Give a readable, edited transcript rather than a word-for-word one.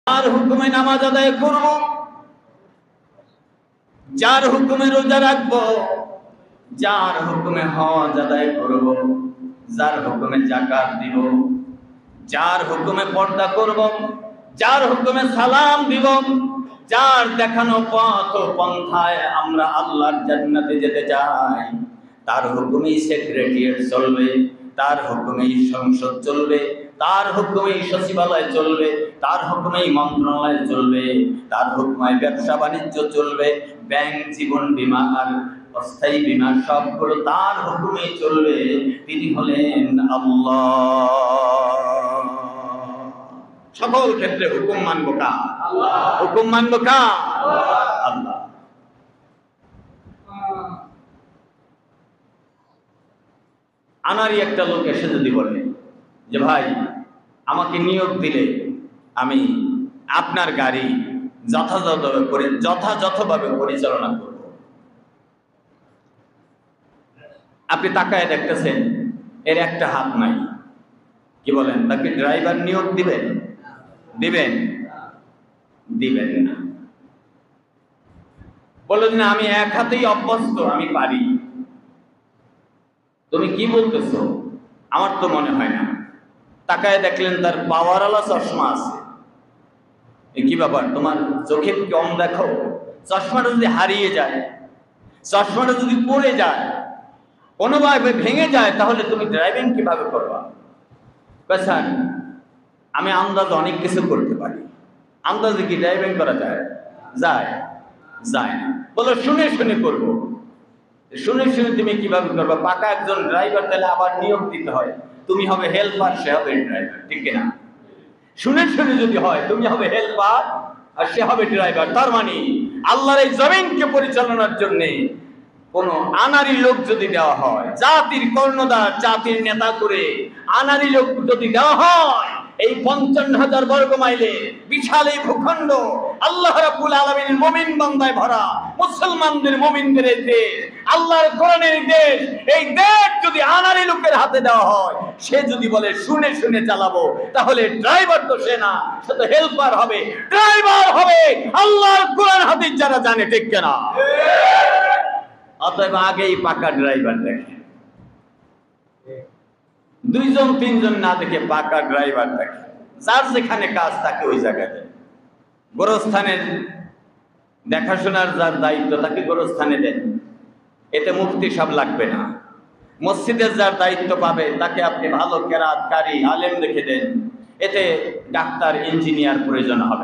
যার হুকুমে নামাজ আদায় করব, যার হুকুমে রোজা রাখবো, যার হুকুমে হজ আদায় করব, যার হুকুমে যাকাত দিব, যার হুকুমে পর্দা করব, যার হুকুমে সালাম দিব, যার দেখানো পথ ও পন্থায় আমরা আল্লাহর জান্নাতে যেতে চাই, তার হুকুমেই সেক্রেটারিয়েট চলবে, তার হুকুমেই সংসদ চলবে, তার হুকুমেই সচিবালয় চলবে, তার হুকুমেই মন্ত্রণালয় চলবে, তার হুকুমে ব্যবসা বাণিজ্য চলবে, ব্যাংক, জীবন বীমা আর অস্থায়ী বীমা সবগুলো তার হুকুমেই চলবে। তিনি হলেন আল্লাহ। সকল ক্ষেত্রে হুকুম মানব কার? হুকুম মানব কার? আল্লাহ। আনারই একটা লোক এসে যদি বলে যে ভাই আমাকে নিয়োগ দিলে আমি আপনার গাড়ি যথাযথভাবে পরিচালনা করব, আপনি তাকায় দেখতেছেন এর একটা হাত নাই, কি বলেন তাকে ড্রাইভার নিয়োগ দিবেন? দিবেন? দিবেন না। বললেন না আমি এক হাতেই অভ্যস্ত, আমি পারি। তুমি কি বলতেছো? আমার তো মনে হয় না। তাকায় দেখলেন তার পাওয়ারওয়ালা চশমা আছে। কি ব্যাপার, তোমার চোখে কম দেখো? চশমাটা যদি হারিয়ে যায়, চশমাটা যদি পড়ে যায়, কোনোভাবে ভেঙে যায়, তাহলে তুমি ড্রাইভিং কিভাবে করবা? স্যার আমি আন্দাজে অনেক কিছু করতে পারি। আন্দাজে কি ড্রাইভিং করা যায়? যায়? যায় না। বলো শুনে শুনে করবো। শুনে শুনে তুমি কিভাবে করবা? পাকা একজন ড্রাইভার তাহলে আবার নিয়োগ দিতে হয়, তুমি হবে হেল্পার, সে হবে ড্রাইভার, ঠিক কিনা? শুনে শুনে যদি হয় তুমি হবে হেল্পার আর সে হবে ড্রাইভার। তার মানে আল্লাহর এই জমিনকে পরিচালনার জন্য কোন আনারি লোক যদি দেওয়া হয়, জাতির কর্ণধার, জাতির নেতা করে আনারি লোক যদি দেওয়া হয়, এই 55,000 বর্গ মাইলে বিশাল এই ভূখণ্ড আল্লাহ রাব্বুল আলামিনের মুমিন বান্দায় ভরা, মুসলমানদের মুমিনদের দেশ, আল্লাহর কোরআনের দেশ, এই দেশ যদি আনারি লোকের হাতে দেওয়া হয়, সে যদি বলে শুনে শুনে চালাবো, তাহলে ড্রাইভার তো সে না, সে তো হেল্পার হবে। ড্রাইভার হবে আল্লাহর কোরআন হাদিস যারা জানে, ঠিক কিনা? অতএব আগেই পাকা ড্রাইভার দেখে, দুইজন তিনজন না দেখে পাকা ড্রাইভার দেখে। যার যেখানে কাজ তাকে ওই জায়গায় দেয়। গোরস্থানের দেখাশোনার যার দায়িত্ব তাকে গোরস্থানে দেন, এতে মুফতি সব লাগবে না। মসজিদের যার দায়িত্ব পাবে তাকে আপনি ভালো কেরাত কারি আলেম রেখে দেন, এতে ডাক্তার ইঞ্জিনিয়ার প্রয়োজন হবে।